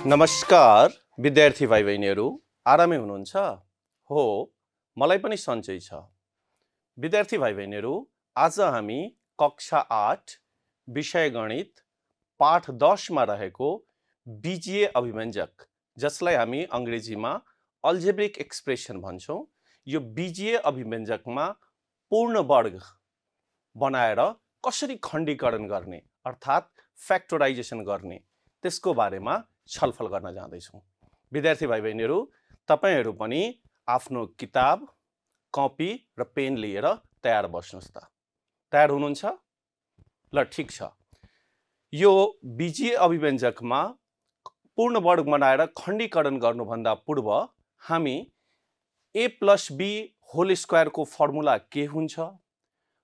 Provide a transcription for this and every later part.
नमस्कार विद्यार्थी भाइ बहिनीहरू, आरामै हुनुहुन्छ? हो, मलाई पनि सन्चै छ। विद्यार्थी भाइ बहिनीहरू, आज हामी कक्षा 8 विषय गणित पाठ 10 मा रहेको बीजीय अभिव्यञ्जक, जसलाई हामी अंग्रेजीमा अल्जेब्रिक एक्सप्रेसन भन्छौं, यो बीजीय अभिव्यञ्जकमा पूर्ण वर्ग बनाएर कसरी खण्डीकरण गर्ने अर्थात् फ्याक्टराइजेसन गर्ने त्यसको बारेमा छलफल गर्न जाँदैछौँ। विद्यार्थी भाइ बहिनीहरू, तपाईहरु पनि आफ्नो किताब, कपी र पेन लिएर तयार बस्नुस् त। तयार हुनुहुन्छ? ल ठीक छ। यो बीजीय अभिव्यञ्जकमा पूर्ण वर्ग बनाएर खण्डीकरण गर्नुभन्दा पूर्व हामी a + b होल स्क्वायर को फर्मुला के हुन्छ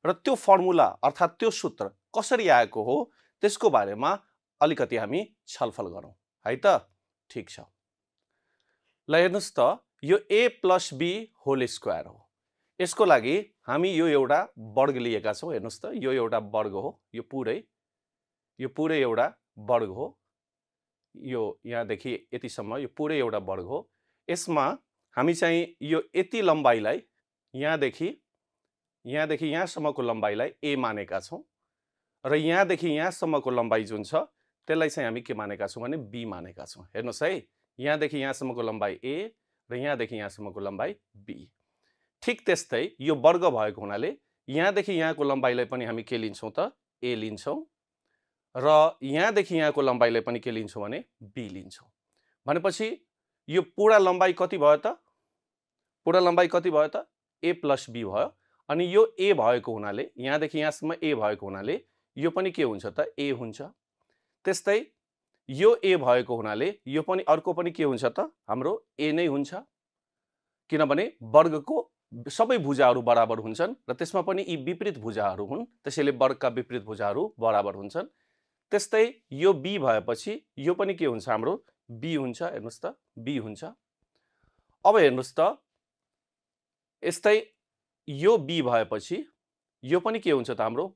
र त्यो फर्मुला अर्थात् त्यो सूत्र कसरी आएको हो त्यसको बारेमा अलिकति हामी छलफल गरौँ है त। ठीक छ। ल हेर्नुस् त, यो a + b होल स्क्वायर हो। यसको लागि हामी यो एउटा वर्ग लिएका छौं। हेर्नुस् त, यो एउटा वर्ग हो। यो पुरै एउटा वर्ग हो। यो यहाँदेखि यतिसम्म यो पुरै एउटा वर्ग हो। यसमा हामी चाहिँ यो यति लम्बाइलाई यहाँदेखि यहाँसम्मको लम्बाइलाई a मानेका छौं र यहाँदेखि यहाँसम्मको लम्बाइ जुन छ त्यसलाई चाहिँ हामी के मानेका छौं भने b मानेका छौं। हेर्नुस् है, यहाँदेखि यहाँसम्मको लम्बाइ a र यहाँदेखि यहाँसम्मको लम्बाइ b। ठीक त्यस्तै यो वर्ग भएको हुनाले यहाँदेखि यहाँको लम्बाइलाई पनि हामी के लिन्छौं त a लिन्छौं र यहाँदेखि यहाँको लम्बाइलाई पनि के लिन्छौं भने b लिन्छौं। भनेपछि यो पूरा लम्बाइ कति भयो त? पूरा लम्बाइ कति भयो त? a + b भयो। अनि यो a भएको हुनाले यहाँदेखि यहाँसम्म a भएको हुनाले यो पनि के हुन्छ त a हुन्छ। त्यस्तै यो a भएको हुनाले यो पनि अर्को पनि के हुन्छ त हाम्रो a नै हुन्छ, किनभने वर्गको सबै भुजाहरू बराबर हुन्छन् र त्यसमा पनि यी विपरीत भुजाहरू हुन्, त्यसैले वर्गका विपरीत भुजाहरू बराबर हुन्छन्। त्यस्तै यो b भएपछि यो पनि के हुन्छ हाम्रो b हुन्छ। हेर्नुस् त, b हुन्छ। अब हेर्नुस् त, यस्तै यो b भएपछि यो पनि के हुन्छ त हाम्रो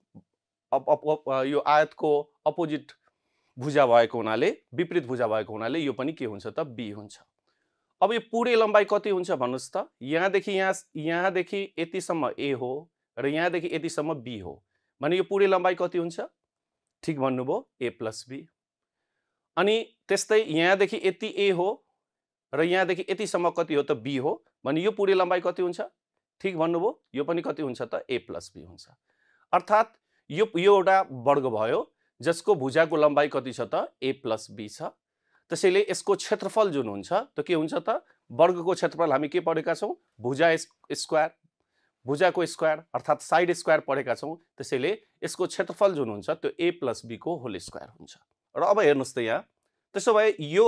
यो आयतको अपोजिट भुजा भएको हुनाले, विपरीत भुजा भएको हुनाले यो पनि के हुन्छ त b हुन्छ। अब यो पुरै लम्बाइ कति हुन्छ भन्नुस् त? यहाँदेखि यतिसम्म a हो र यहाँदेखि यतिसम्म b हो भने यो पुरै लम्बाइ कति हुन्छ? ठीक भन्नुभयो, a + b। अनि त्यस्तै यहाँदेखि यति a हो र यहाँदेखि यतिसम्म कति हो त b हो भने यो पुरै लम्बाइ कति हुन्छ? ठीक भन्नुभयो, यो पनि कति हुन्छ त a + b हुन्छ। अर्थात् यो एउटा वर्ग भयो जसको भुजाको लम्बाइ कति छ त a + b छ। त्यसैले यसको क्षेत्रफल जुन हुन्छ त के हुन्छ त? वर्गको क्षेत्रफल हामी के पढेका छौं? भुजाको स्क्वायर अर्थात् साइड स्क्वायर पढेका छौं। त्यसैले यसको क्षेत्रफल जुन हुन्छ त्यो a + b को होल स्क्वायर हुन्छ। र अब हेर्नुस् त यहाँ, त्यसो भए यो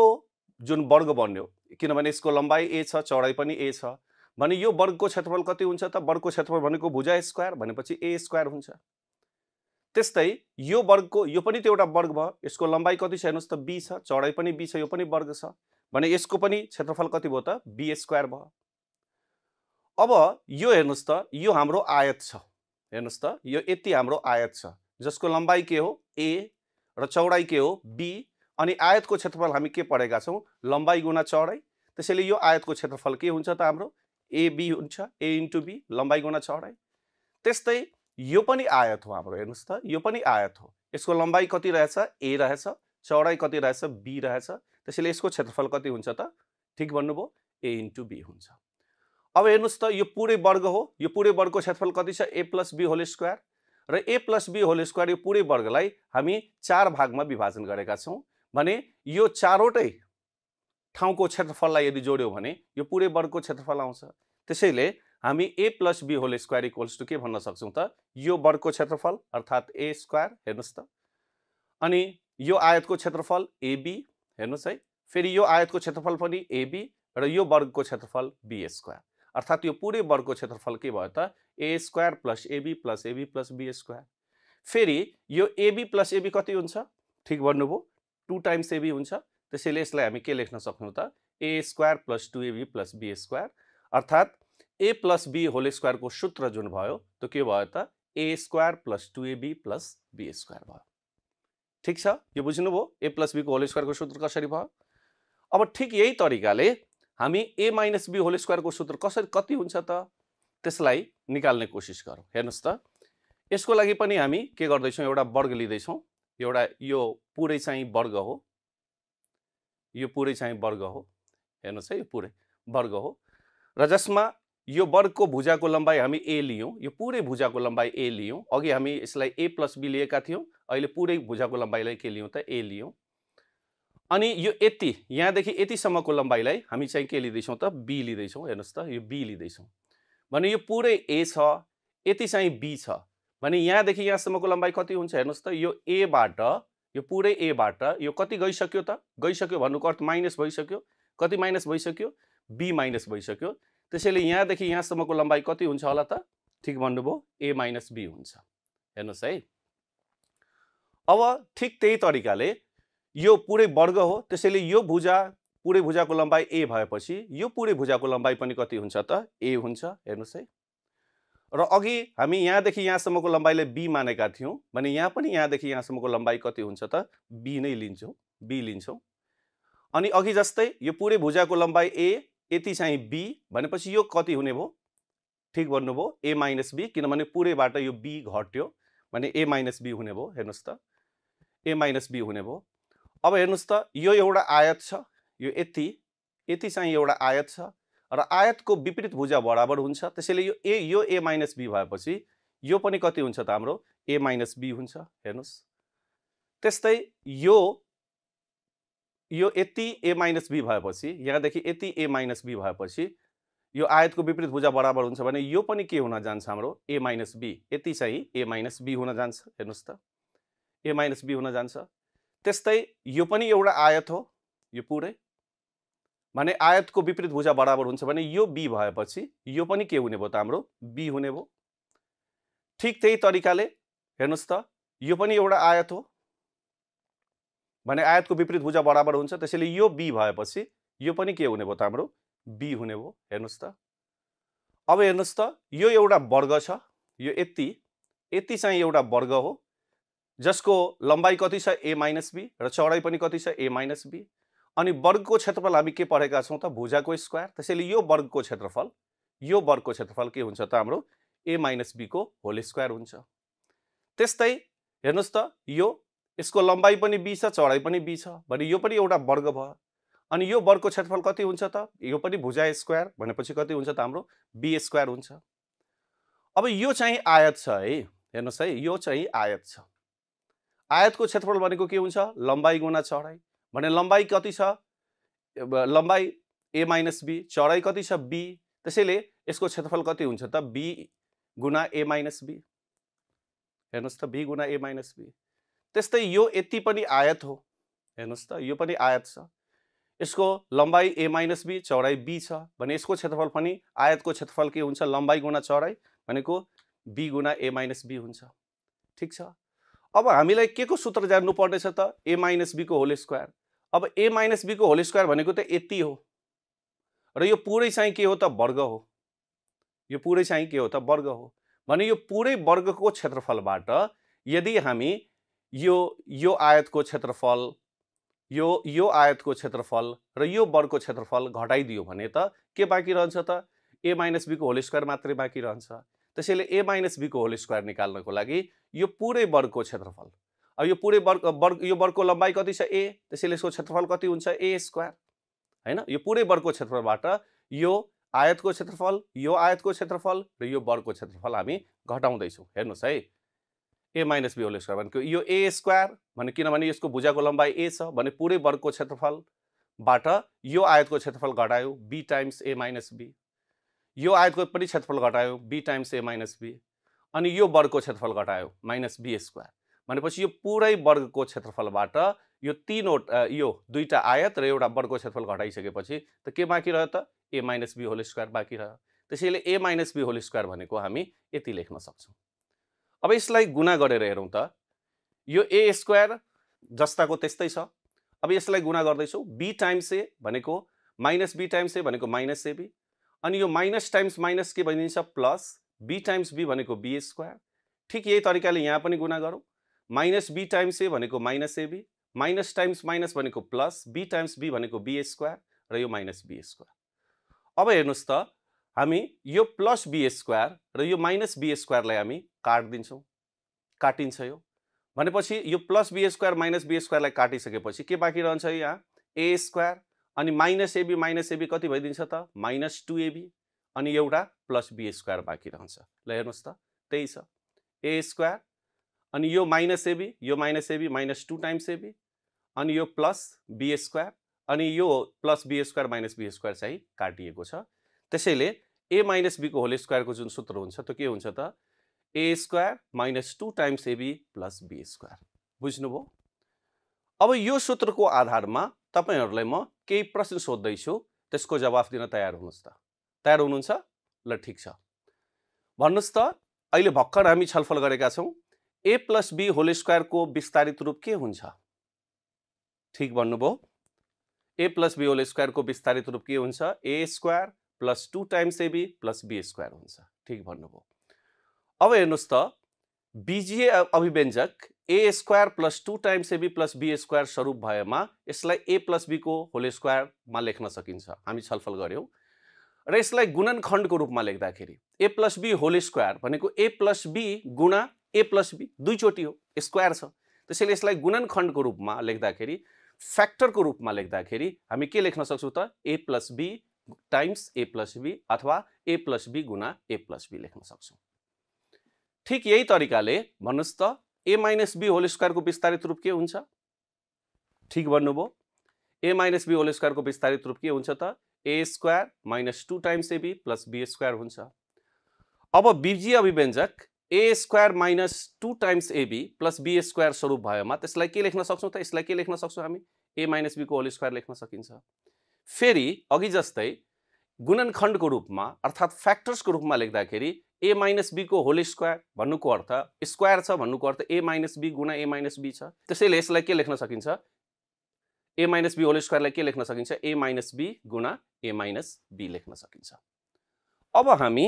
जुन वर्ग बन्यो, किनभने यसको लम्बाइ a छ, चौडाइ पनि a छ भने यो वर्गको क्षेत्रफल कति हुन्छ त? वर्गको क्षेत्रफल भनेको भुजा स्क्वायर भनेपछि a स्क्वायर हुन्छ। त्यस्तै यो वर्गको यो पनि त एउटा वर्ग भयो। यसको लम्बाइ कति छ हेर्नुस् त? b छ, चौडाइ पनि b छ, यो पनि वर्ग छ भने यसको पनि क्षेत्रफल कति भयो त? b स्क्वायर भयो। अब यो हेर्नुस् त, यो हाम्रो आयत छ। हेर्नुस् त, यो यति हाम्रो आयत छ जसको लम्बाइ के हो? a र चौडाइ के हो? b। अनि आयतको क्षेत्रफल हामी के पढेका छौं? लम्बाइ गुणा चौडाइ। त्यसैले यो आयतको क्षेत्रफल के हुन्छ त हाम्रो? ab हुन्छ, a * b, लम्बाइ गुणा चौडाइ। त्यस्तै यो पनि आयत हो हाम्रो। हेर्नुस् त, यो पनि आयत हो। यसको लम्बाइ कति रहेछ? a रहेछ, चौडाइ कति रहेछ? b रहेछ। त्यसैले यसको क्षेत्रफल कति हुन्छ त? ठीक भन्नुभयो, a * b हुन्छ। अब हेर्नुस् त, यो पुरै वर्ग हो। यो पुरै वर्गको क्षेत्रफल कति छ? a + b होल स्क्वायर र a + b होल स्क्वायर यो पुरै वर्गलाई हामी 4 भागमा विभाजन गरेका छौं भने यो चारवटै ठाउँको क्षेत्रफललाई यदि जोड्यो भने यो पुरै वर्गको क्षेत्रफल आउँछ। त्यसैले हामी a + b होल स्क्वायर = के भन्न सक्छौं त? यो वर्गको क्षेत्रफल अर्थात् a स्क्वायर। हेर्नुस् त, अनि यो आयतको क्षेत्रफल ab। हेर्नुस् है, फेरि यो आयतको क्षेत्रफल पनि ab र यो वर्गको क्षेत्रफल b स्क्वायर। अर्थात् यो पुरै वर्गको क्षेत्रफल के भयो त? a square + ab + ab + b square. फेरि यो ab + ab कति हुन्छ? ठीक भन्नुभयो, 2 टाइम्स ab हुन्छ। त्यसैले यसलाई हामी के लेख्न सक्छौं त? a square + 2ab + b square. अर्थात् a + b होल स्क्वायर को सूत्र जुन भयो त्यो के भयो त? a square + 2ab + b square भयो। ठीक छ, यो बुझ्नुभयो a + b को होल स्क्वायर को सूत्र कसरी भयो? अब ठिक यही तरिकाले हामी a माइनस b होल स्क्वायरको सूत्र कसरी कति हुन्छ त त्यसलाई निकाल्ने कोसिस गरौँ। हेर्नुस् त यसको लागि पनि हामी के गर्दैछौँ, एउटा वर्ग लिँदैछौँ। एउटा यो पुरै चाहिँ वर्ग हो, यो पुरै चाहिँ वर्ग हो। हेर्नुस् है, यो पुरै वर्ग हो र जसमा यो वर्गको भुजाको लम्बाइ हामी a लियौँ, यो पुरै भुजाको लम्बाइ a लियौँ। अघि हामी यसलाई a प्लस b लिएका थियौँ, अहिले पुरै भुजाको लम्बाइलाई के लियौँ त a लियौँ। अनि यो यति यहाँदेखि यतिसम्मको लम्बाइलाई हामी चाहिँ के लिँदैछौँ त b लिँदैछौँ। हेर्नुस् त यो b लिँदैछौँ भने यो पुरै a छ, यति चाहिँ b छ भने यहाँदेखि यहाँसम्मको लम्बाइ कति हुन्छ। हेर्नुस् त यो a बाट यो पुरै a बाट यो कति गइसक्यो त, गइसक्यो भन्नुको अर्थ माइनस भइसक्यो। कति माइनस भइसक्यो, b माइनस भइसक्यो। त्यसैले यहाँदेखि यहाँसम्मको लम्बाइ कति हुन्छ होला त, ठिक भन्नुभयो, a माइनस b हुन्छ। हेर्नुस् है, अब ठिक त्यही तरिकाले यो पुरै वर्ग हो, त्यसैले यो भुजा पुरै भुजाको लम्बाइ a भएपछि यो पुरै भुजाको लम्बाइ पनि कति हुन्छ त, a हुन्छ। हेर्नुस् है, र अघि हामी यहाँदेखि यहाँसम्मको लम्बाइलाई b मानेका थियौँ भने यहाँ पनि यहाँदेखि यहाँसम्मको लम्बाइ कति हुन्छ त, b नै लिन्छौँ, b लिन्छौँ। अनि अघि जस्तै यो पुरै भुजाको लम्बाइ a, यति चाहिँ b भनेपछि यो कति हुने भयो, ठिक भन्नुभयो, a माइनस b, किनभने पुरैबाट यो b घट्यो भने a माइनस b हुने भयो। हेर्नुस् त a माइनस b हुने भयो। अब हेर्नुस् त यो एउटा आयत छ, यो यति चाहिँ एउटा आयत छ र आयतको विपरीत भुजा बराबर हुन्छ। त्यसैले यो a माइनस b भएपछि यो पनि कति हुन्छ त हाम्रो a माइनस b हुन्छ। हेर्नुस् त्यस्तै यो यति a माइनस b भएपछि यहाँदेखि यति a माइनस b भएपछि यो आयतको विपरीत भुजा बराबर हुन्छ भने यो पनि के हुन जान्छ हाम्रो a माइनस b, यति चाहिँ a माइनस b हुन जान्छ। हेर्नुस् त a माइनस b हुन जान्छ। त्यस्तै यो पनि एउटा आयत हो, यो पुरै भने आयतको विपरीत भुजा बराबर हुन्छ भने यो b भएपछि यो पनि के हुने भयो त हाम्रो b हुने भयो। ठिक त्यही तरिकाले हेर्नुस् त यो पनि एउटा आयत हो भने आयतको विपरीत भुजा बराबर हुन्छ, त्यसैले यो b भएपछि यो पनि के हुने भयो त हाम्रो b हुने भयो। हेर्नुस् त अब हेर्नुस् त यो एउटा वर्ग छ, यो यति चाहिँ एउटा वर्ग हो जसको लम्बाइ कति छ a माइनस b र चौडाइ पनि कति छ a माइनस b। अनि वर्गको क्षेत्रफल हामी के पढेका छौँ त, भुजाको स्क्वायर। त्यसैले यो वर्गको क्षेत्रफल के हुन्छ त हाम्रो a माइनस b को होल स्क्वायर हुन्छ। त्यस्तै हेर्नुस् त यसको लम्बाइ पनि b छ, चौडाइ पनि b छ भने यो पनि एउटा वर्ग भयो। अनि यो वर्गको क्षेत्रफल कति हुन्छ त, यो पनि भुजा स्क्वायर भनेपछि कति हुन्छ त हाम्रो b स्क्वायर हुन्छ। अब यो चाहिँ आयत छ है, हेर्नुस् है, यो चाहिँ आयत छ। आयतको क्षेत्रफल भनेको के हुन्छ, लम्बाइ गुणा चौडाइ भने लम्बाइ कति छ, लम्बाइ a माइनस b, चौडाइ कति छ b, त्यसैले यसको क्षेत्रफल कति हुन्छ त b गुणा a माइनस b। हेर्नुस् त b गुणा a माइनस b। त्यस्तै यो यति पनि आयत हो, हेर्नुस् त यो पनि आयत छ, यसको लम्बाइ a माइनस b, चौडाइ b छ भने यसको क्षेत्रफल पनि आयतको क्षेत्रफल के हुन्छ, लम्बाइ गुणा चौडाइ भनेको b गुणा a माइनस b हुन्छ। ठिक छ, अब हामीलाई के को सूत्र जान्नु पर्नेछ त, a माइनस b को होल स्क्वायर। अब a माइनस b को होल स्क्वायर भनेको त यति हो र यो पुरै चाहिँ के हो त, वर्ग हो। यो पुरै चाहिँ के हो त, वर्ग हो भने यो पुरै वर्गको क्षेत्रफलबाट यदि हामी यो आयतको क्षेत्रफल, यो आयतको क्षेत्रफल र यो वर्गको क्षेत्रफल घटाइदियो भने त के बाँकी रहन्छ त, a माइनस b को होल स्क्वायर मात्रै बाँकी रहन्छ। त्यसैले a माइनस b को होल स्क्वायर निकाल्नको लागि यो पुरै वर्गको क्षेत्रफल, अब यो पुरै यो वर्गको लम्बाइ कति छ a, त्यसैले यसको क्षेत्रफल कति हुन्छ a स्क्वायर हैन। यो पुरै वर्गको क्षेत्रफलबाट यो आयतको क्षेत्रफल, यो आयतको क्षेत्रफल र यो वर्गको क्षेत्रफल हामी घटाउँदैछौँ। हेर्नुस् है, a minus b whole square भनेको यो a स्क्वायर भने किनभने यसको भुजाको लम्बाइ a छ भने पुरै वर्गको क्षेत्रफलबाट यो आयतको क्षेत्रफल घटायो b times a minus b, यो आयतको पनि क्षेत्रफल घटायो b times a minus b, अनि यो वर्गको क्षेत्रफल घटायो माइनस b स्क्वायर भनेपछि यो पुरै वर्गको क्षेत्रफलबाट यो यो दुईटा आयत र एउटा वर्गको क्षेत्रफल घटाइसकेपछि त के बाँकी रह्यो त, a minus b whole square बाँकी रह्यो। त्यसैले a minus b whole square भनेको हामी यति लेख्न सक्छौँ। अब यसलाई गुणा गरेर हेरौँ त, यो a स्क्वायर जस्ताको त्यस्तै छ। अब यसलाई गुणा गर्दैछौँ, b टाइम्स a भनेको माइनस b टाइम्स a भनेको माइनस ab, अनि यो माइनस टाइम्स माइनस के भनिदिन्छ प्लस b टाइम्स b भनेको b स्क्वायर। ठिक यही तरिकाले यहाँ पनि गुणा गरौँ, माइनस b टाइम्स a भनेको minus ab minus times minus भनेको प्लस, बी टाइम्स बी भनेको बी स्क्वायर र यो माइनस बी स्क्वायर। अब हेर्नुहोस् त हामी यो प्लस बी स्क्वायर र यो माइनस बी स्क्वायरलाई हामी काटिदिन्छौँ, काटिन्छ यो भनेपछि यो plus B square minus B स्क्वायरलाई काटिसकेपछि के बाँकी रहन्छ यहाँ ए स्क्वायर अनि माइनस एबी कति भइदिन्छ त माइनस 2ab अनि एउटा प्लस बी स्क्वायर बाँकी रहन्छ। ल हेर्नुहोस् त त्यही छ ए स्क्वायर अनि यो minus AB minus 2 times AB अनि यो प्लस बी स्क्वायर अनि यो plus B square minus B square चाहिँ काटिएको छ। त्यसैले ए माइनस बी को होल स्क्वायरको जुन सूत्र हुन्छ त्यो के हुन्छ त A square minus 2 times AB plus B square. बुझ्नुभयो? अब यो सूत्रको आधारमा तपाईहरुलाई म केही प्रश्न सोध्दैछु, त्यसको जवाफ दिन तयार हुनुहोस् त। तयार हुनुहुन्छ? ल ठीक छ। भन्नुस् त अहिले भर्खर हामी छलफल गरेका छौं A plus B whole square को विस्तारित रूप के हुन्छ? ठीक भन्नुभयो? A plus B whole square को विस्तारित रूप के हुन्छ? A square plus 2 times AB plus B square हुन्छ। ठीक भन्नुभयो। अब हेर्नुस् त बीजीय अभिव्यञ्जक A square plus 2 times AB plus B square स्वरूप भएमा यसलाई ए प्लस बी को होल स्क्वायर मा लेख्न सकिन्छ। हामी छलफल गर्यौं र यसलाई गुणनखण्डको रूपमा लेख्दाखेरि ए प्लस बी होल स्क्वायर भनेको ए प्लस बी गुणा ए प्लस बी दुई चोटी हो, स्क्वायर छ। त्यसैले यसलाई गुणनखण्डको रूपमा लेख्दाखेरि फ्याक्टरको रूपमा लेख्दाखेरि हामी के लेख्न सक्छौं त A plus B times A plus B अथवा ए प्लस बी गुणा ए प्लस बी लेख्न सक्छौं। ठीक यही तरिकाले भन्नुस् त A minus B whole square को विस्तारित रूप के हुन्छ? ठीक भन्नुभयो। A minus B whole square को विस्तारित रूप के हुन्छ त A square minus 2 times AB plus B square हुन्छ। अब बीजीय अभिव्यञ्जक A square minus 2 times AB plus B square स्वरूप भएमा त्यसलाई के लेख्न सक्छौं त? यसलाई के लेख्न सक्छौं हामी? ए माइनस बी को होल स्क्वायर लेख्न सकिन्छ। फेरि अघि जस्तै गुणनखण्डको रूपमा अर्थात् फ्याक्टर्सको रूपमा लेख्दाखेरि ए माइनस बी को होल स्क्वायर भन्नुको अर्थ स्क्वायर छ भन्नुको अर्थ ए माइनस बी गुणा ए माइनस बी छ। त्यसैले यसलाई के लेख्न सकिन्छ? ए माइनस बी होल स्क्वायरलाई के लेख्न सकिन्छ? ए माइनस बी गुणा ए माइनस बी लेख्न सकिन्छ। अब हामी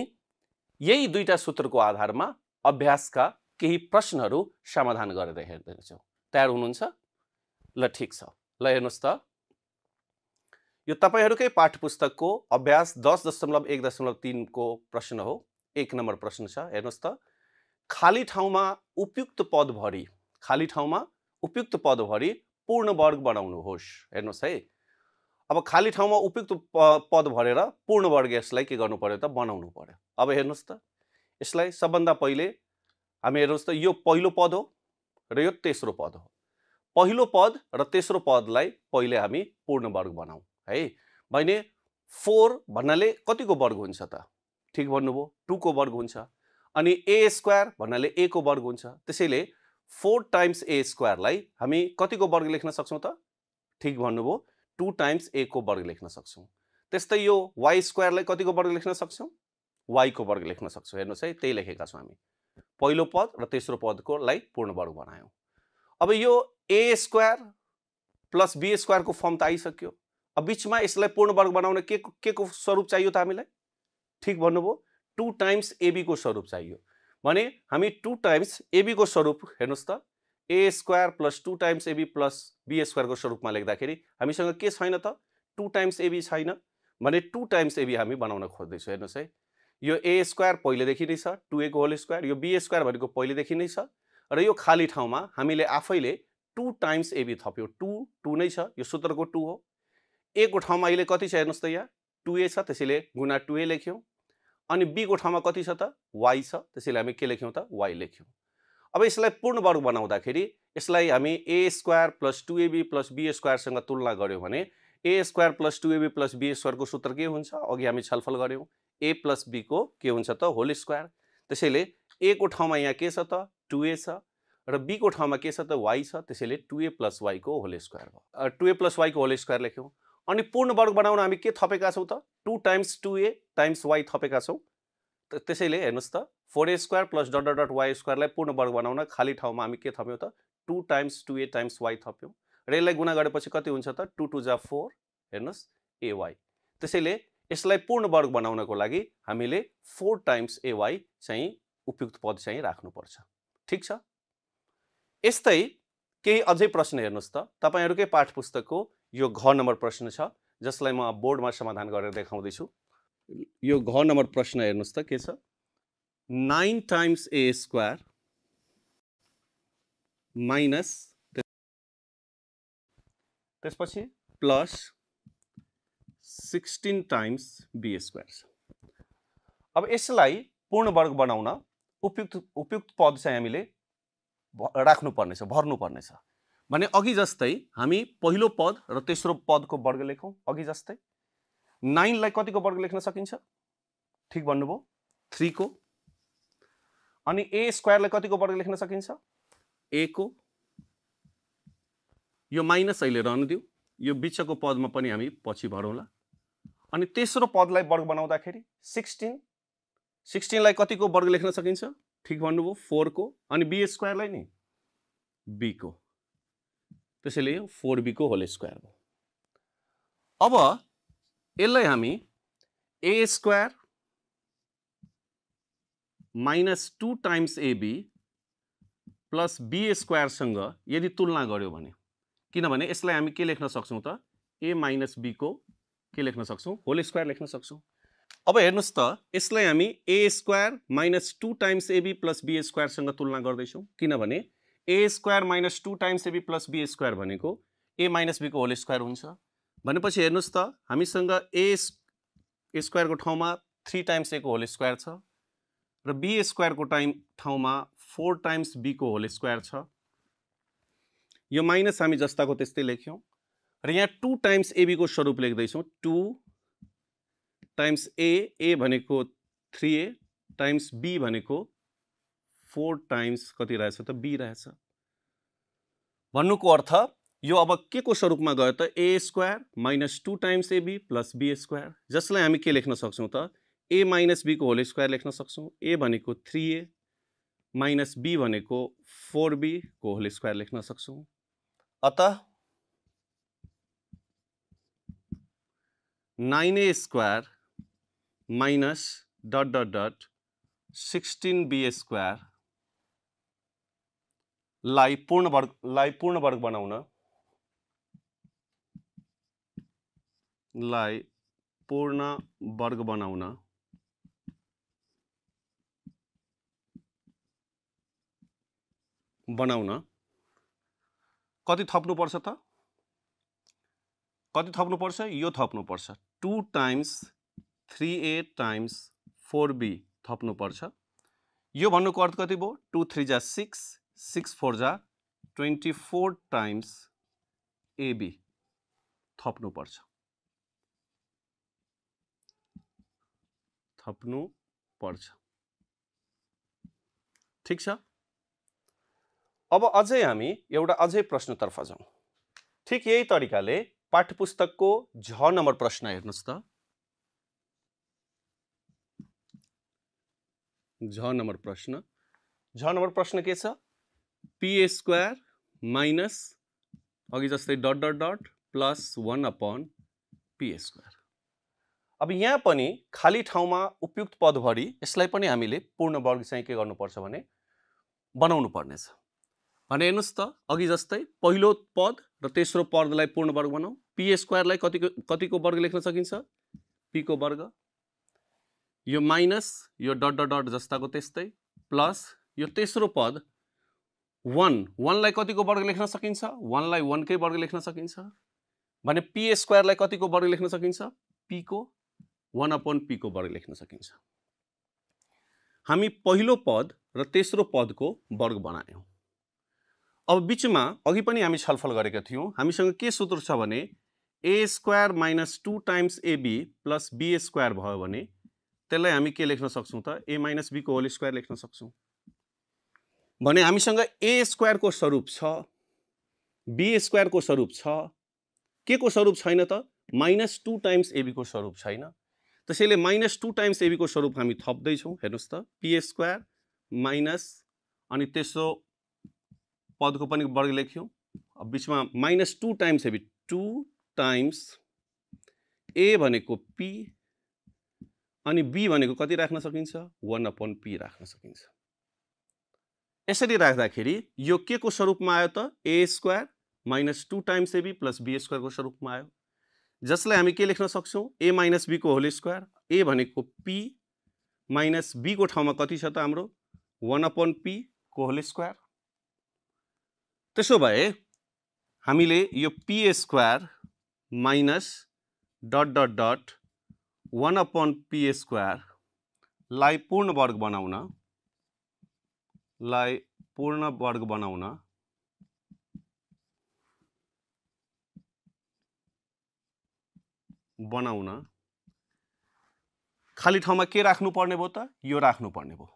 यही दुईटा सूत्रको आधारमा अभ्यासका केही प्रश्नहरू समाधान गरेर हेर्दैछौँ। तयार हुनुहुन्छ? ल ठीक छ। ल हेर्नुस् त यो तपाईहरुकै पाठ्यपुस्तकको अभ्यास 10.1.3 को प्रश्न हो। 1 नम्बर प्रश्न छ। हेर्नुस् त खाली ठाउँमा उपयुक्त पद भरी पूर्ण वर्ग बनाउनुहोस्। हेर्नुस् है अब खाली ठाउँमा उपयुक्त पद भरेर पूर्ण वर्ग यसलाई के गर्नु पर्यो त बनाउनु पर्यो। अब हेर्नुस् त यसलाई सबभन्दा पहिले हामी हेर्नुस् त यो पहिलो पद हो र यो तेस्रो पद हो। पहिलो पद र तेस्रो पदलाई पहिले हामी पूर्ण वर्ग बनाऊ है। भने 4 भन्नाले कतिको वर्ग हुन्छ त? ठीक भन्नुभयो 2 को वर्ग हुन्छ अनि ए स्क्वायर भन्नाले ए को वर्ग हुन्छ। त्यसैले 4 टाइम्स ए स्क्वायरलाई हामी कतिको वर्ग लेख्न सक्छौं त? ठीक भन्नुभयो 2 टाइम्स ए को वर्ग लेख्न सक्छौं। त्यस्तै यो y स्क्वायरलाई कतिको वर्ग लेख्न सक्छौं? y को वर्ग लेख्न सक्छौं। हेर्नुस् है त्यही लेखेका छौं हामी। पहिलो पद र तेस्रो पदको लाई पूर्ण वर्ग बनायौं। अब यो ए स्क्वायर प्लस बी स्क्वायर को फर्म त आइसक्यो। अब बीचमा यसलाई पूर्ण वर्ग बनाउन के को स्वरूप चाहियो त हामीलाई? ठीक भन्नुभयो 2 टाइम्स एबी को स्वरूप चाहियो। भने हामी 2 टाइम्स एबी को स्वरूप हेर्नुस् त A square plus 2 times AB plus B square को स्वरूपमा लेख्दाखेरि हामीसँग के छैन त? 2 टाइम्स एबी छैन। भने 2 टाइम्स एबी हामी बनाउन खोज्दैछौं। हेर्नुस् है यो ए स्क्वायर पहिलेदेखि नै छ 2a को होल स्क्वायर, यो बी स्क्वायर भनेको पहिलेदेखि नै छ र यो खाली ठाउँमा हामीले आफैले 2 टाइम्स एबी थप्यो। 2 नै छ, यो सूत्रको 2 हो। ए को ठाउँमा अहिले कति छ हेर्नुस् त यहाँ 2a छ, त्यसैले गुणा 2a लेख्यौं। अनि बी को ठाउँमा कति छ त? y छ, त्यसैले हामी के लेख्यौं त? y लेख्यौं। अब यसलाई पूर्ण वर्ग बनाउँदाखेरि यसलाई हामी A square plus 2ab plus B स्क्वायरसँग तुलना गर्यौं भने A square plus 2ab plus B square को सूत्र के हुन्छ? अघि हामी छलफल गर्यौं ए प्लस बी को के हुन्छ त? Whole square. त्यसैले ए को ठाउँमा यहाँ के छ त? 2a छ र बी को ठाउँमा के छ त? y छ। त्यसैले 2a प्लस y को होल स्क्वायर भयो। 2a प्लस y को होल स्क्वायर लेख्यौं। अनि पूर्ण वर्ग बनाउन हामी के थपेका छौं त? 2 टाइम्स 2a टाइम्स y थपेका छौं। त्यसैले हेर्नुस् त 4a square plus dot dot dot y स्क्वायरलाई पूर्ण वर्ग बनाउन खाली ठाउँमा हामी के थप्यौं त? 2 टाइम्स 2a टाइम्स y थप्यौं र यसलाई गुणा गरेपछि कति हुन्छ त? 2 2 जा 4 हेर्नुस् ay। त्यसैले यसलाई पूर्ण वर्ग बनाउनको लागि हामीले 4 टाइम्स ay चाहिँ उपयुक्त पद चाहिँ राख्नु पर्छ। ठीक छ? यस्तै केही अझै प्रश्न हेर्नुहोस् त, तपाईहरुकै पाठ पुस्तकको यो घ नम्बर प्रश्न छ जसलाई म बोर्डमा समाधान गरेर देखाउँदैछु। यो घ नम्बर प्रश्न हेर्नुहोस् त के छ, 9 टाइम्स a स्क्वायर माइनस त्यसपछि प्लस 16 टाइम्स b स्क्वायर छ। अब यसलाई पूर्ण वर्ग बनाउन उपयुक्त पद चाहिँ हामीले राख्नु पर्नेछ, भर्नु पर्नेछ। भने अघि जस्तै हामी पहिलो पद र तेस्रो पदको वर्ग लेखौं। अघि जस्तै 9 लाई कतिको वर्ग लेख्न सकिन्छ? ठीक भन्नुभयो, 3 को। अनि a स्क्वायर लाई कतिको वर्ग लेख्न सकिन्छ? a को। यो माइनस अहिले रहन दिउ, यो बिचको पदमा पनि हामी पछि भरौँला। अनि तेस्रो पदलाई वर्ग बनाउँदाखेरि 16 लाई कतिको वर्ग लेख्न सकिन्छ? ठीक भन्नुभयो, 4 को। अनि b स्क्वायर लाई नि b को। त्यसैले 4b को होल स्क्वायर हो। अब यसलाई हामी a square minus 2 times ab plus b square सँग यदि तुलना गर्यो भने, किनभने यसलाई हामी के लेख्न सक्छौं त, a माइनस b को के लेख्न सक्छौं? होल स्क्वायर लेख्न सक्छौं। अब हेर्नुस् त, यसलाई हामी a square minus 2 times ab plus b square सँग तुलना गर्दैछौं, किनभने a square minus 2 times ab plus b square भनेको a माइनस b को होल स्क्वायर हुन्छ। भनेपछि हेर्नुस् त, हामीसँग a स्क्वायर को ठाउँमा 3 टाइम्स a को होल स्क्वायर छ र b स्क्वायर को ठाउँमा 4 टाइम्स b को होल स्क्वायर छ। यो माइनस हामी जस्ताको त्यस्तै लेख्यौं र यहाँ 2 टाइम्स ab को स्वरूप लेख्दैछौं। 2 टाइम्स a भनेको 3a टाइम्स b भनेको 4 टाइम्स कति रहेछ त, b रहेछ। भन्नुको अर्थ यो अब के को स्वरूपमा गयो त, a square minus 2 times ab plus b square, जसलाई हामी के लेख्न सक्छौं त, a माइनस b को होल स्क्वायर लेख्न सक्छौं। a भनेको 3a माइनस b भनेको 4b को होल स्क्वायर लेख्न सक्छौं। अतः 9a square minus dot dot dot 16b square लाई पूर्ण वर्ग बनाउन कति थप्नु पर्छ त? कति थप्नु पर्छ? यो थप्नु पर्छ, 2 टाइम्स 3a टाइम्स 4b थप्नु पर्छ। यो भन्नुको अर्थ कति भयो? 2 3 जा 6, 6 4 जा 24 टाइम्स ab थप्नु पर्छ। ठीक छ। अब अझै हामी एउटा अझै प्रश्नतर्फ जाउँ। ठीक यही तरिकाले पाठ्यपुस्तकको झ नम्बर प्रश्न हेर्नुस् त। झ नम्बर प्रश्न के छ? p स्क्वायर माइनस अघि जस्तै dot dot dot plus 1 upon p square. अब यहाँ पनि खाली ठाउँमा उपयुक्त पद भरि यसलाई पनि हामीले पूर्ण वर्ग चाहिँ के गर्नुपर्छ भने बनाउनु पर्नेछ। भने हेर्नुस् त, अघि जस्तै पहिलो पद र तेस्रो पदलाई पूर्ण वर्ग बनाऊ। p स्क्वायरलाई कतिको वर्ग लेख्न सकिन्छ? p को वर्ग। यो माइनस यो डट डट डट जस्ताको त्यस्तै प्लस यो तेस्रो पद 1 लाई कतिको वर्ग लेख्न सकिन्छ? 1 लाई 1 कै वर्ग लेख्न सकिन्छ। भने p स्क्वायरलाई कतिको वर्ग लेख्न सकिन्छ? p को 1 अपन p को वर्ग लेख्न सकिन्छ। हामी पहिलो पद र तेस्रो पदको वर्ग बनायौं। अब बीचमा अघि पनि हामी छलफल गरेका थियौं, हामीसँग के सूत्र छ भने a square minus 2 times ab plus b square भयो भने त्यसलाई हामी के लेख्न सक्छौं त, a माइनस b को होल स्क्वायर लेख्न सक्छौं। भने हामीसँग a स्क्वायर को स्वरूप छ, b स्क्वायर को स्वरूप छ, के को स्वरूप छैन त, माइनस 2 टाइम्स ab को स्वरूप छैन। त्यसैले माइनस 2 टाइम्स ab को स्वरूप हामी थप्दै छौं। हेर्नुस् त, p स्क्वायर माइनस अनि तेस्रो पदको पनि वर्ग लेख्यौं। अब बीचमा minus 2 times ab, 2 times a भनेको p अनि b भनेको कति राख्न सकिन्छ? 1 अपन p राख्न सकिन्छ। यसरी राख्दाखेरि यो के को स्वरूपमा आयो त A square minus 2 times AB plus B square को स्वरूपमा आयो, जसलाई हामी के लेख्न सक्छौँ ए माइनस बी को होल स्क्वायर। ए भनेको पी माइनस बी को ठाउँमा कति छ त हाम्रो 1/p को होल स्क्वायर। त्यसो भए हामीले यो P square minus dot dot dot 1/p square लाई पूर्ण वर्ग बनाउन खाली ठाउँमा के राख्नु पर्ने भयो त यो राख्नु पर्ने भयो।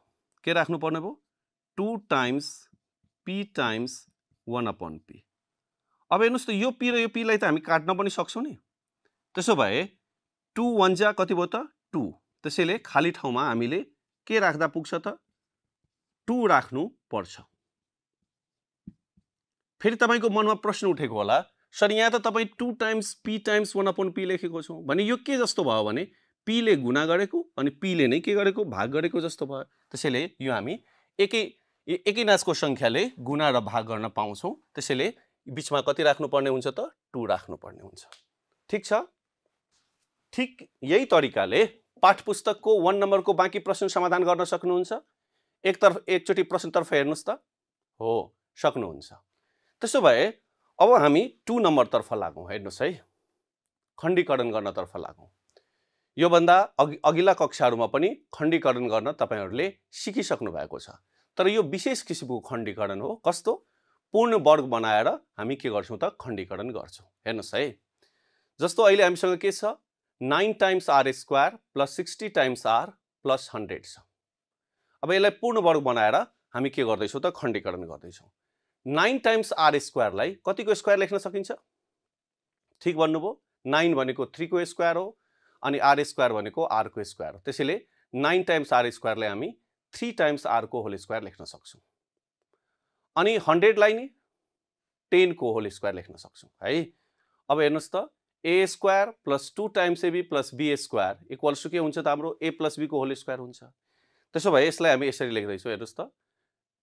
के राख्नु पर्ने भयो 2 टाइम्स p टाइम्स 1/p। अब हेर्नुस् त यो p र यो p लाई त हामी काट्न पनि सक्छौं नि। त्यसो भए 2 1 जा कति भयो त 2। त्यसैले खाली ठाउँमा हामीले के राख्दा पुग्छ त 2 राख्नु पर्छ। फेरि तपाईको मनमा प्रश्न उठेको होला, सर यहाँ त तपाई 2 टाइम्स p टाइम्स 1/p लेखेको छौ भने यो के जस्तो भयो भने p ले गुणा गरेको अनि p ले नै के गरेको भाग गरेको जस्तो भयो। त्यसैले यो हामी एकै नाचको संख्याले गुणा र भाग गर्न पाउँछौं। त्यसैले बीचमा कति राख्नु पर्ने हुन्छ त 2 राख्नु पर्ने हुन्छ। ठीक छ। ठीक यही तरिकाले पाठ्यपुस्तकको 1 नम्बरको बाँकी प्रश्न समाधान गर्न सक्नुहुन्छ। एकचोटी प्रश्नतर्फ हेर्नुस् त। हो, सक्नुहुन्छ। त्यसो भए अब हामी 2 नम्बर तर्फ लागौं। हेर्नुस् है, खण्डीकरण गर्न तर्फ लागौं। यो भन्दा अघिल्ला कक्षाहरुमा पनि खण्डीकरण गर्न तपाईहरुले सिकिसक्नु भएको छ। तर यो विशेष किसिमको खण्डीकरण हो। कस्तो? पूर्ण वर्ग बनाएर हामी के गर्छौं त खण्डीकरण गर्छौं। हेर्नुस् है, जस्तो अहिले हामीसँग के छ 9 times r square plus 60 times r plus 100 छ। अब यसलाई पूर्ण वर्ग बनाएर हामी के गर्दैछौं त खण्डीकरण गर्दैछौं। 9 टाइम्स r स्क्वायर लाई कतिको स्क्वायर लेख्न सकिन्छ? ठीक भन्नुभयो। 9 भनेको 3 को स्क्वायर हो अनि r स्क्वायर भनेको r को स्क्वायर हो। त्यसैले 9 टाइम्स r स्क्वायर लाई हामी 3 टाइम्स r को होल स्क्वायर लेख्न सक्छौं। अनि 100 लाई नि 10 को होल स्क्वायर लेख्न सक्छौं है। अब हेर्नुस् त a square plus 2 times ab plus b square equals to के हुन्छ त हाम्रो a प्लस b को होल स्क्वायर हुन्छ। त्यसो भए यसलाई हामी यसरी लेख्दै छौं। हेर्नुस् त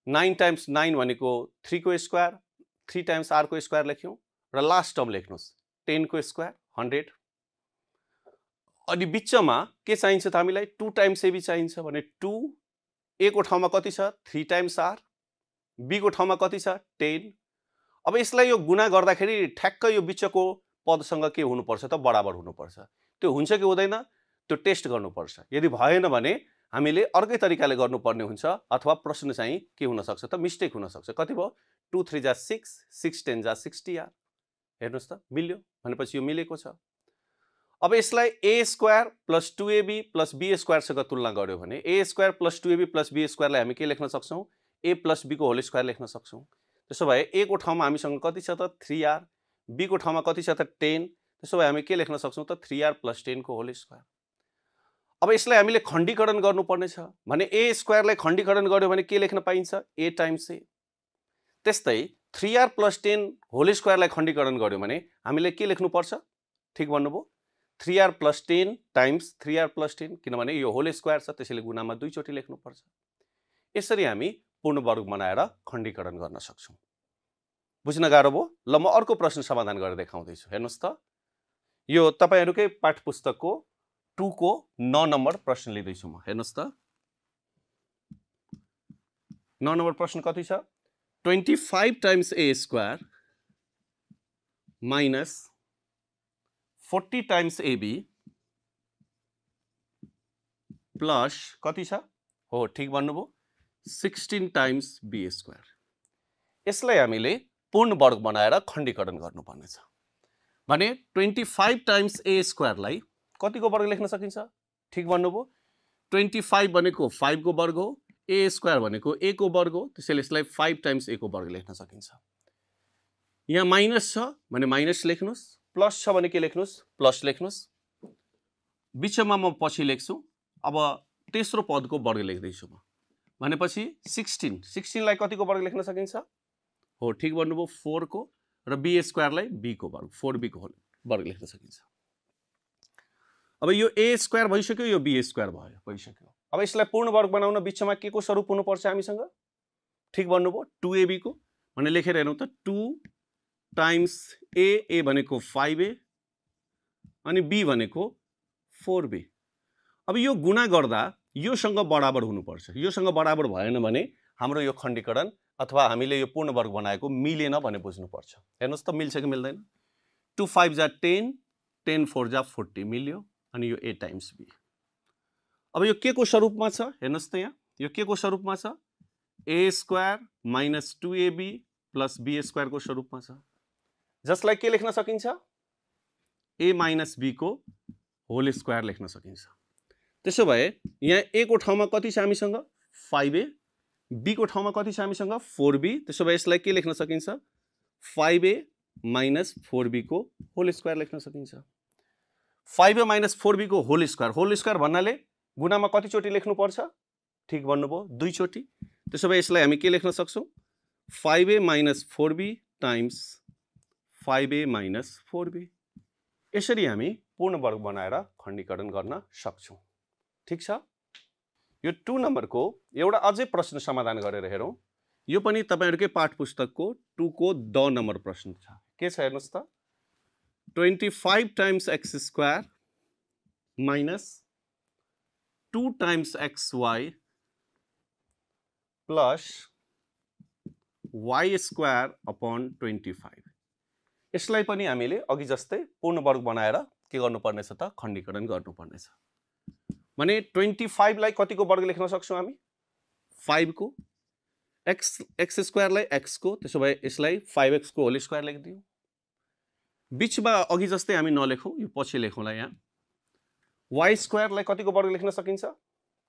9 टाइम्स 9 भनेको 3 को स्क्वायर, 3 टाइम्स r को स्क्वायर लेख्यौं र लास्ट टर्म लेख्नुस् 10 को स्क्वायर 100। अनि बीचमा के चाहिन्छ त हामीलाई 2 टाइम्स ab चाहिन्छ भने 2 a को ठाउँमा कति छ 3 टाइम्स r, b को ठाउँमा कति छ 10। अब यसलाई यो गुणा गर्दाखेरि ठ्याक्क यो बीचको पदसँग के हुनुपर्छ त बराबर हुनुपर्छ। त्यो हुन्छ कि हुँदैन त्यो टेस्ट गर्नुपर्छ। यदि भएन भने हामीले अर्कै तरिकाले गर्नुपर्ने हुन्छ अथवा प्रश्न चाहिँ के हुन सक्छ त मिस्टेक हुन सक्छ। कति भयो 2 3 जा 6, 6 10 जा 60 यार। हेर्नुस् त मिल्यो भनेपछि यो मिलेको छ। अब यसलाई a square plus 2ab plus b square सँग तुलना गर्यो भने a square plus 2ab plus b square लाई हामी के लेख्न सक्छौं a प्लस b को होल स्क्वायर लेख्न सक्छौं। त्यसो भए a को ठाउँमा हामीसँग कति छ त 3r, b को ठाउँमा कति छ त 10। त्यसो भए हामी के लेख्न सक्छौं त 3r प्लस 10 को होल स्क्वायर। अब यसलाई हामीले खण्डीकरण गर्नुपर्ने छ भने a स्क्वायर लाई खण्डीकरण गर्यो भने के लेख्न पाइन्छ a टाइम्स a। त्यस्तै 3r प्लस 10 होल स्क्वायर लाई खण्डीकरण गर्यो भने हामीले के लेख्नु पर्छ? ठीक भन्नुभयो 3r plus 10 times 3r plus 10 किनभने यो होल स्क्वायर छ त्यसैले गुणामा दुई चोटी लेख्नु पर्छ। यसरी हामी पूर्ण वर्ग बनाएर खण्डीकरण गर्न सक्छौं। बुझ्न गाह्रो भयो? ल म अर्को प्रश्न समाधान गरेर देखाउँदै छु। हेर्नुस् त यो तपाईहरुकै पाठ्यपुस्तकको 2 को 9 नम्बर प्रश्न लिँदै छु म। हेर्नुस् त 9 नम्बर प्रश्न कति छ 25 times a square minus 40 times ab plus कति छ? हो ठीक भन्नुभयो 16 टाइम्स b स्क्वायर। यसलाई हामीले पूर्ण वर्ग बनाएर खण्डीकरण गर्नुपर्ने छ भने 25 टाइम्स a स्क्वायर लाई कतिको वर्ग लेख्न सकिन्छ? ठीक भन्नुभयो 25 भनेको 5 को वर्ग हो, a स्क्वायर भनेको a को वर्ग हो। त्यसैले यसलाई 5 टाइम्स a को वर्ग लेख्न सकिन्छ। यहाँ माइनस छ भने माइनस लेख्नुस्, प्लस छ भने के लेख्नुस् प्लस लेख्नुस्। बीचमा म पछि लेख्छु। अब तेस्रो पदको वर्ग लेख्दै छु म भनेपछि 16 लाई कतिको वर्ग लेख्न सकिन्छ? हो ठीक भन्नुभयो 4 को र b स्क्वायर लाई b को वर्ग 4b को वर्ग लेख्न सकिन्छ। अब यो a स्क्वायर भइसक्यो, यो b स्क्वायर भइसक्यो। अब यसलाई पूर्ण वर्ग बनाउन बीचमा के को स्वरूप हुनुपर्छ हामीसँग? ठिक भन्नुभयो 2ab को भने लेखेर हेरौँ त 2 टाइम्स ए भनेको 5a अनि b भनेको 4b। अब यो गुणा गर्दा योसँग बराबर हुनुपर्छ, योसँग बराबर भएन भने हाम्रो यो खण्डीकरण अथवा हामीले यो पूर्ण वर्ग बनाएको मिलेन भने बुझ्नुपर्छ। हेर्नुहोस् त मिल्छ कि मिल्दैन। 2 5 जा 10, 10 4 जा 40 मिल्यो अनि यो a टाइम्स b। अब यो के को स्वरूपमा छ हेर्नुहोस् त यहाँ, यो के को स्वरूपमा छ, a square minus 2ab plus b square को स्वरूपमा छ, जसलाई के लेख्न सकिन्छ, a माइनस b को होल स्क्वायर लेख्न सकिन्छ। त्यसो भए यहाँ a को ठाउँमा कति छ हामीसँग 5a, b को ठाउँमा कति छ हामीसँग 4b। त्यसो भए यसलाई के लेख्न सकिन्छ, 5a माइनस 4b को होल स्क्वायर लेख्न सकिन्छ। 5a माइनस 4b को होल स्क्वायर भन्नाले गुणामा कति चोटि लेख्नुपर्छ, ठिक भन्नुभयो 2 चोटि। त्यसो भए यसलाई हामी के लेख्न सक्छौँ, 5a minus 4b times 5a minus 4b। यसरी हामी पूर्ण वर्ग बनाएर खण्डीकरण गर्न सक्छौँ। ठिक छ। यो 2 नम्बरको एउटा अझै प्रश्न समाधान गरेर हेरौँ। यो पनि तपाईहरुकै पाठ पुस्तकको 2 को द नम्बर प्रश्न छ। के छ हेर्नुस् त, 25 times x square minus 2 times xy plus y square upon 25। यसलाई पनि हामीले अघि जस्तै पूर्ण वर्ग बनाएर के गर्नुपर्नेछ त, खण्डीकरण गर्नुपर्नेछ। भने 25 लाई कतिको वर्ग लेख्न सक्छौं हामी, 5 को, x स्क्वायर लाई x को, त्यसो भए यसलाई 5x को होल स्क्वायर लेखिदियौ। बीचमा अघि जस्तै हामी नलेखौं, यो पछि लेखौँला। यहाँ y स्क्वायर लाई कतिको वर्ग लेख्न सकिन्छ,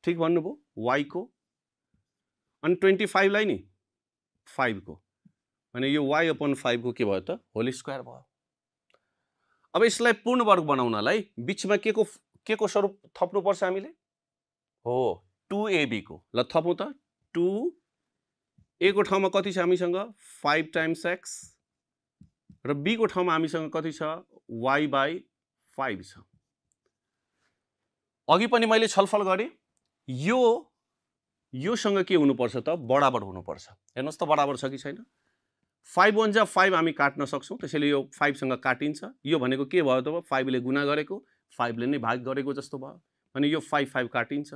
ठीक भन्नुभयो y को, अनि 25 लाई नि 5 को, भने यो y अपॉन 5 को के भयो त, होल स्क्वायर भयो। अब यसलाई पूर्ण वर्ग बनाउनलाई बीचमा के को स्वरूप थप्नु पर्छ हामीले, हो 2ab को। ल थपौं त, 2a को ठाउँमा कति छ हामीसँग 5 टाइम्स x र b को ठाउँमा हामीसँग कति छ y बाइ 5 छ। अघि पनि मैले छलफल गरे, योसँग के हुनुपर्छ त, बराबर हुनुपर्छ। हेर्नुस् त बराबर छ कि छैन। 5 1 जा 5 हामी काट्न सक्छौं, त्यसैले यो 5 सँग काटिन्छ। यो भनेको के भयो त, 5 ले गुणा गरेको 5 ले नै भाग गरेको जस्तो भयो। भने यो 5 5 काटिन्छ,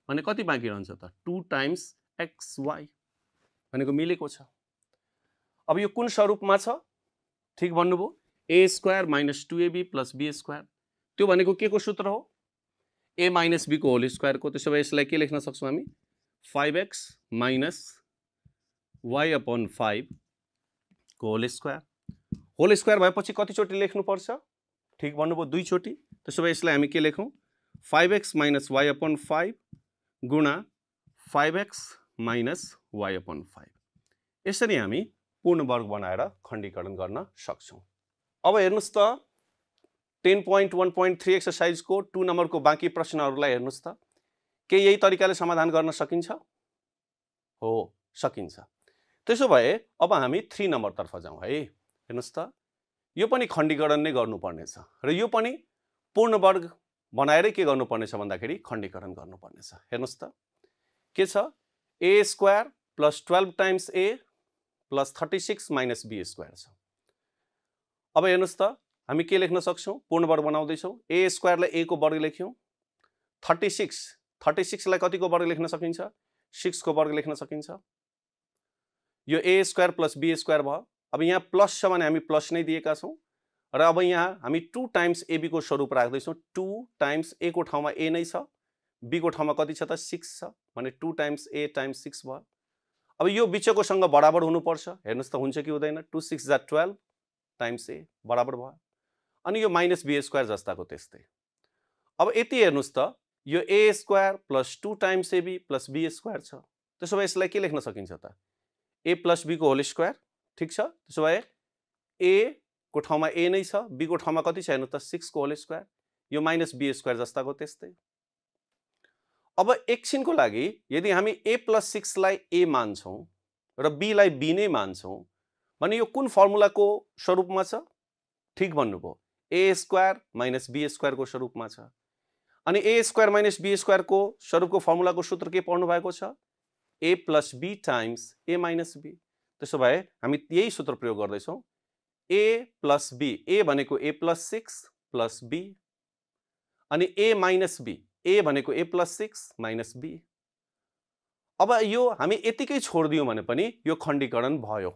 भने कति बाँकी रहन्छ त, 2 टाइम्स xy भनेको मिलेको छ। अब यो कुन स्वरूपमा छ, ठीक भन्नुभयो, a square minus 2ab plus b square. त्यो भनेको के को सूत्र हो, a माइनस b को होल स्क्वायर को। त्यसो भए यसलाई के लेख्न सक्छौं हामी, 5x माइनस y अपॉन 5 को होल स्क्वायर। होल स्क्वायर भएपछि कति चोटि लेख्नुपर्छ, ठीक भन्नुभयो 2 चोटि। त्यसो भए यसलाई हामी के लेखौं, 5x माइनस y अपॉन 5 गुणा 5x माइनस y अपॉन 5। यसरी हामी पूर्ण वर्ग बनाएर खण्डीकरण गर्न सक्छौं। अब हेर्नुस् त 10.1.3 एक्सरसाइज को 2 नम्बर को बाँकी प्रश्नहरूलाई हेर्नुस् त, के यही तरिकाले समाधान गर्न सकिन्छ, हो सकिन्छ। त्यसो भए अब हामी 3 नम्बर तर्फ जाउँ है। हेर्नुस् त, यो पनि खण्डीकरण नै गर्नुपर्नेछ र यो पनि पूर्ण वर्ग बनाएरै के गर्नुपर्नेछ भन्दाखेरि खण्डीकरण गर्नुपर्नेछ। हेर्नुस् त के छ, a square plus 12 times a plus 36 minus b square छ। अब हेर्नुस् त हामी के लेख्न सक्छौं, पूर्ण वर्ग बनाउँदै छौं। a स्क्वायर लाई a को वर्ग लेख्यौं, 36 लाई कतिको वर्ग लेख्न सकिन्छ, 6 को वर्ग लेख्न सकिन्छ। यो a square plus b square भयो। अब यहाँ प्लस छ भने हामी प्लस नै दिएका छौं र अब यहाँ हामी 2 टाइम्स ab को स्वरूप राख्दै छौं। 2 टाइम्स a को ठाउँमा a नै छ, b को ठाउँमा कति छ त 6 छ, भने 2 टाइम्स a टाइम्स 6 भयो। अब यो बीचको सँग बराबर हुनुपर्छ। हेर्नुस् त हुन्छ कि हुँदैन, 2 6 जा 12 टाइम्स a बराबर भयो। अनि यो माइनस b स्क्वायर जस्ताको त्यस्तै। अब यति हेर्नुस् त, यो a square plus 2 times ab plus b square छ। त्यसो भए यसलाई के लेख्न सकिन्छ त, a प्लस b को होल स्क्वायर, ठीक छ। त्यसो भए a को ठाउँमा a नै छ, b को ठाउँमा कति छ हेर्नु त 6 को होल स्क्वायर, यो माइनस b स्क्वायर जस्ताको त्यस्तै। अब एकछिनको लागि यदि हामी a प्लस 6 लाई a मान्छौं र b लाई b नै मान्छौं भने यो कुन फर्मुलाको स्वरूपमा छ, ठीक भन्नुभयो, a square minus b square को स्वरूपमा छ। अनि a square minus b square को स्वरूपको फर्मुलाको सूत्र के पढ्नु भएको छ, a plus b times a minus b। त्यसो भए हामी यही सूत्र प्रयोग गर्दैछौँ, a प्लस b, a भनेको a प्लस 6 प्लस b, अनि a माइनस b, a भनेको a प्लस 6 माइनस b। अब यो हामी यतिकै छोडिदियौँ भने पनि यो खण्डीकरण भयो,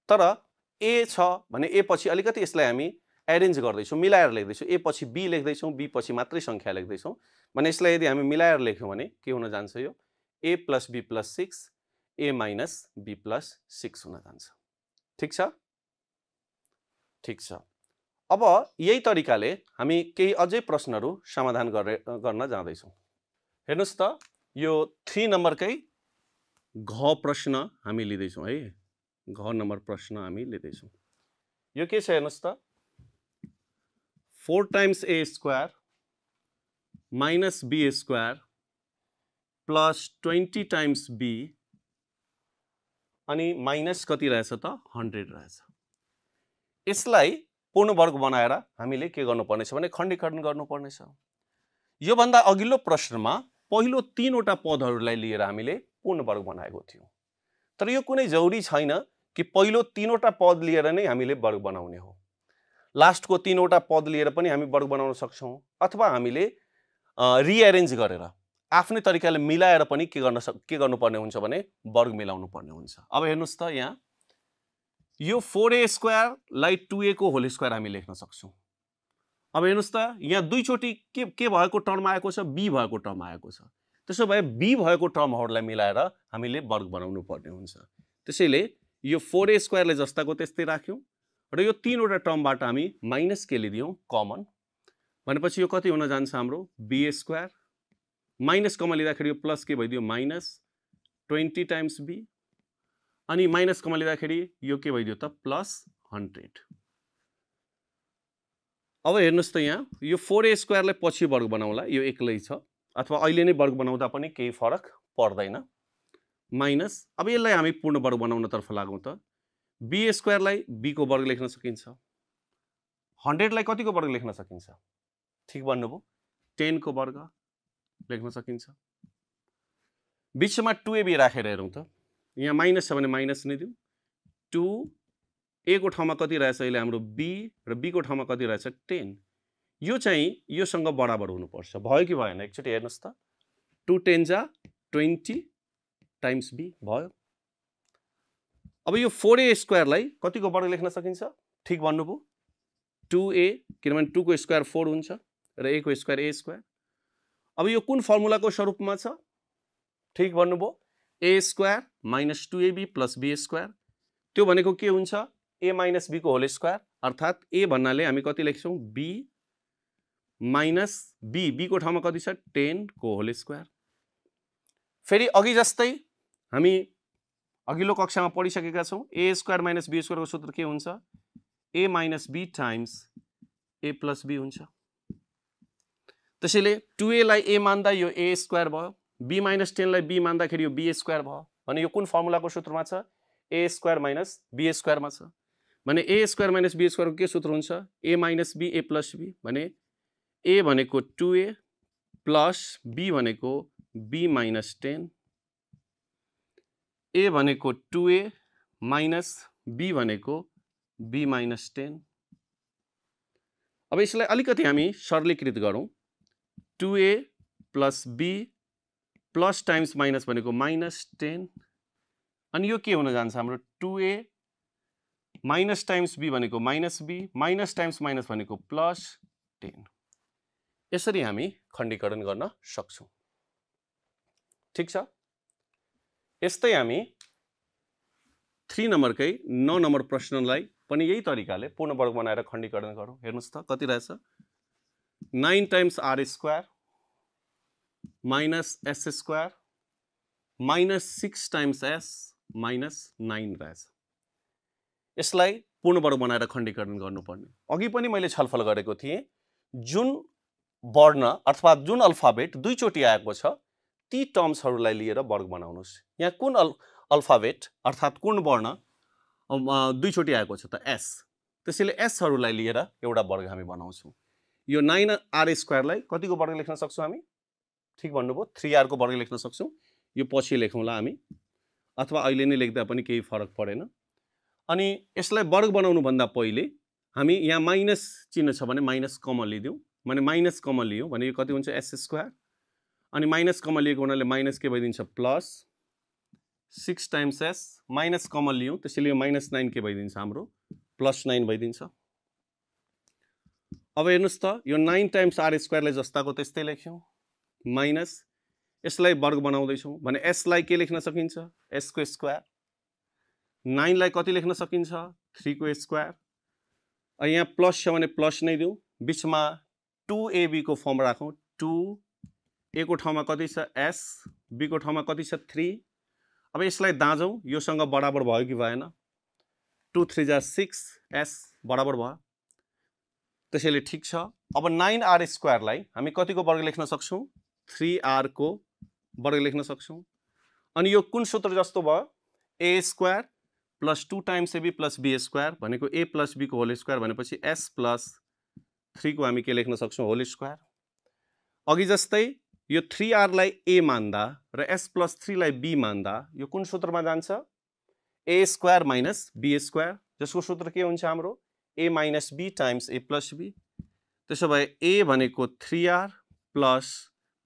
तर a छ भने a पछि अलिकति यसलाई हामी एरेन्ज गर्दैछौँ, मिलाएर लेख्दैछौँ, a पछि b लेख्दैछौँ, b पछि मात्रै सङ्ख्या लेख्दैछौँ भने यसलाई यदि हामी मिलाएर लेख्यौँ भने के हुन जान्छ, यो a plus b plus 6 a minus b plus 6 हुन जान्छ। ठिक छ? ठिक छ। अब यही तरिकाले हामी केही अझै प्रश्नहरू समाधान गर्न जाँदैछौँ। हेर्नुहोस् त, यो 3 नम्बरकै घ प्रश्न हामी लिँदैछौँ है, घ नम्बर प्रश्न हामी लिँदैछौँ। यो के छ हेर्नुहोस् त, 4 times a square minus b square plus 20 times b अनि माइनस कति रहेछ त 100 रहेछ। यसलाई पूर्ण वर्ग बनाएर हामीले के गर्नुपर्नेछ भने खण्डीकरण गर्नुपर्नेछ। यो भन्दा अघिल्लो प्रश्नमा पहिलो 3 वटा पदहरूलाई लिएर हामीले पूर्ण वर्ग बनाएको थियौँ, तर यो कुनै जरुरी छैन कि पहिलो 3 वटा पद लिएर नै हामीले वर्ग बनाउने हो। लास्टको 3 वटा पद लिएर पनि हामी वर्ग बनाउन सक्छौँ, अथवा हामीले रिएरेन्ज गरेर आफ्नै तरिकाले मिलाएर पनि के गर्नुपर्ने हुन्छ भने वर्ग मिलाउनु पर्ने हुन्छ। अब हेर्नुहोस् त, यहाँ यो 4a स्क्वायरलाई 2a को होल स्क्वायर हामी लेख्न सक्छौँ। अब हेर्नुहोस् त, यहाँ दुईचोटि के भएको टर्म आएको छ, b भएको टर्म आएको छ। त्यसो भए b भएको टर्महरूलाई मिलाएर हामीले वर्ग बनाउनु पर्ने हुन्छ। त्यसैले यो 4a स्क्वायरले जस्ताको त्यस्तै राख्यौँ र यो 3 वटा टर्मबाट हामी माइनस के लिदियौँ कमन, भनेपछि यो कति हुन जान्छ हाम्रो b स्क्वायर, माइनस कमन लिँदाखेरि यो प्लस के भइदियो माइनस 20 टाइम्स b, अनि माइनस कमन लिँदाखेरि यो के भइदियो त प्लस 100। अब हेर्नुहोस् त, यहाँ यो 4a स्क्वायरलाई पछि वर्ग बनाउला, यो एक्लै छ, अथवा अहिले नै वर्ग बनाउँदा पनि केही फरक पर्दैन, माइनस। अब यसलाई हामी पूर्ण वर्ग बनाउनतर्फ लागौँ त, b स्क्वायरलाई b को वर्ग लेख्न सकिन्छ, 100लाई कतिको वर्ग लेख्न सकिन्छ, ठिक भन्नुभयो 10 को वर्ग लेख्न सकिन्छ। बिचमा 2ab राखेर हेरौँ त, यहाँ माइनस छ भने माइनस नै दिउँ, 2a को ठाउँमा कति रहेछ अहिले हाम्रो b र b को ठाउँमा कति रहेछ 10, यो चाहिँ योसँग बराबर हुनुपर्छ। भयो कि भएन एकचोटि हेर्नुहोस् त, 2 10 जा 20 टाइम्स b भयो। अब यो 4a स्क्वायरलाई कतिको वर्ग लेख्न सकिन्छ, ठिक भन्नुभयो 2a, किनभने 2 को स्क्वायर 4 हुन्छ र a को स्क्वायर a स्क्वायर। अब यो कुन फर्मुलाको स्वरूपमा छ, ठिक भन्नुभयो a square minus 2ab plus b square, त्यो भनेको के हुन्छ a माइनस b को होल स्क्वायर, अर्थात् a भन्नाले हामी कति लेख्छौँ b माइनस b को ठाउँमा कति छ 10 को होल स्क्वायर। फेरि अघि जस्तै हामी अघिल्लो कक्षामा पढिसकेका छौँ, a स्क्वायर माइनस b स्क्वायरको सूत्र के हुन्छ, a minus b times a plus b हुन्छ। त्यसैले 2a लाई a मान्दा यो a स्क्वायर भयो, b माइनस 10 लाई b मान्दाखेरि यो b स्क्वायर भयो, भने यो कुन फर्मुलाको सूत्रमा छ, a स्क्वायर माइनस b स्क्वायरमा छ। भने a स्क्वायर माइनस b स्क्वायरको के सूत्र हुन्छ, a minus b a plus b, भने a भनेको 2a प्लस b भनेको b माइनस 10, a भनेको 2a माइनस b भनेको b माइनस 10। अब यसलाई अलिकति हामी सरलीकृत गरौँ, 2a plus b plus times minus भनेको माइनस 10, अनि यो के हुन जान्छ हाम्रो 2a माइनस टाइम्स b भनेको minus b, minus times minus भनेको प्लस 10। यसरी हामी खण्डीकरण गर्न सक्छौँ। ठिक छ? यस्तै हामी 3 नम्बरकै 9 नम्बर प्रश्नलाई पनि यही तरिकाले पूर्ण वर्ग बनाएर खण्डीकरण गरौँ। हेर्नुहोस् त कति रहेछ, 9 times r square minus s square minus 6 times s minus 9 रहेछ। यसलाई पूर्ण वर्ग बनाएर खण्डीकरण गर्नुपर्ने। अघि पनि मैले छलफल गरेको थिएँ, जुन वर्ण अथवा जुन अल्फाबेट दुईचोटि आएको छ ती टर्म्सहरूलाई लिएर वर्ग बनाउनुहोस्। यहाँ कुन अल्फाबेट अर्थात् कुन वर्ण दुईचोटि आएको छ त s, त्यसैले sहरूलाई लिएर एउटा वर्ग हामी बनाउँछौँ। यो 9r स्क्वायरलाई कतिको वर्ग लेख्न सक्छौँ हामी, ठिक भन्नुभयो 3r को वर्ग लेख्न सक्छौँ। यो पछि लेखौँला हामी, अथवा अहिले नै लेख्दा पनि केही फरक परेन। अनि यसलाई वर्ग बनाउनु भन्दा पहिले हामी यहाँ माइनस चिन्ह छ भने माइनस कमन लिदियौँ, भने माइनस कमन लियौँ भने यो कति हुन्छ एस स्क्वायर, अनि माइनस कमन लिएको हुनाले माइनस के भइदिन्छ plus 6 times S, minus common लियौँ त्यसैले यो माइनस 9 के भइदिन्छ हाम्रो प्लस 9 भइदिन्छ। अब हेर्नुहोस् त यो 9 टाइम्स आर स्क्वायरलाई जस्ताको त्यस्तै लेख्यौँ, माइनस यसलाई वर्ग बनाउँदैछौँ भने एसलाई के लेख्न सकिन्छ एसको स्क्वायर, 9 लाई कति लेख्न सकिन्छ 3 को स्क्वायर, यहाँ प्लस छ भने प्लस नै दिउँ, बिचमा 2ab को फर्म राखौँ, 2a को ठाउँमा कति छ s, b को ठाउँमा कति छ 3। अब यसलाई दाँजौँ, योसँग बराबर भयो कि भएन, 2 3 जा 6 s बराबर भयो, त्यसैले ठिक छ। अब 9r स्क्वायरलाई हामी कतिको वर्ग लेख्न सक्छौँ 3r को वर्ग लेख्न सक्छौँ। अनि यो कुन सूत्र जस्तो भयो a square plus 2 times ab plus b square भनेको a प्लस b को होल स्क्वायर भनेपछि s प्लस 3 को हामी के लेख्न सक्छौँ होल स्क्वायर। अघि जस्तै यो 3r लाई a मान्दा र s प्लस 3 लाई b मान्दा यो कुन सूत्रमा जान्छ a square minus b square, जसको सूत्र के हुन्छ हाम्रो a minus b times a plus b। त्यसो भए a भनेको 3r प्लस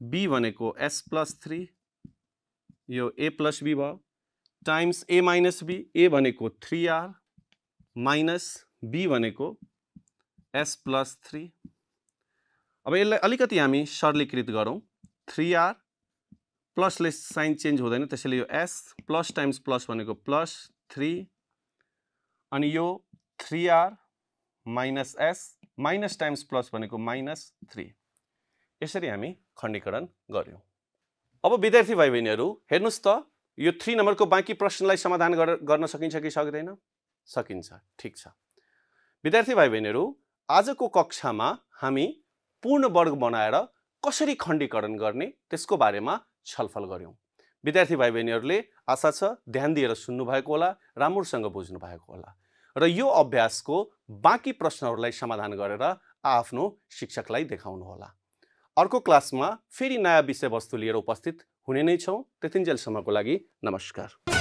b भनेको s प्लस 3, यो a प्लस b भयो, times a minus b, a भनेको 3r माइनस b भनेको s प्लस 3। अब यसलाई अलिकति हामी सरलीकृत गरौँ, 3r प्लसले साइन चेन्ज हुँदैन त्यसैले यो s प्लस टाइम्स प्लस भनेको प्लस 3, अनि यो 3r minus s minus times plus भनेको माइनस 3। यसरी हामी खण्डीकरण गर्यौँ। अब विद्यार्थी भाइ बहिनीहरू हेर्नुहोस् त यो 3 नम्बरको बाँकी प्रश्नलाई समाधान गर्न सकिन्छ कि सक्दैन, सकिन्छ, ठिक छ। विद्यार्थी भाइ बहिनीहरू आजको कक्षामा हामी पूर्ण वर्ग बनाएर कसरी खण्डीकरण गर्ने त्यसको बारेमा छलफल गर्यौं। विद्यार्थी भाइ बहिनीहरूले आशा छ ध्यान दिएर सुन्नु भएको होला, राम्रोसँग बुझ्नु भएको होला र यो अभ्यासको बाँकी प्रश्नहरूलाई समाधान गरेर आफ्नो शिक्षकलाई देखाउनु होला। अर्को क्लासमा फेरि नयाँ विषयवस्तु लिएर उपस्थित हुने नै छौं। त्यतिन्जेलसम्मको लागि नमस्कार।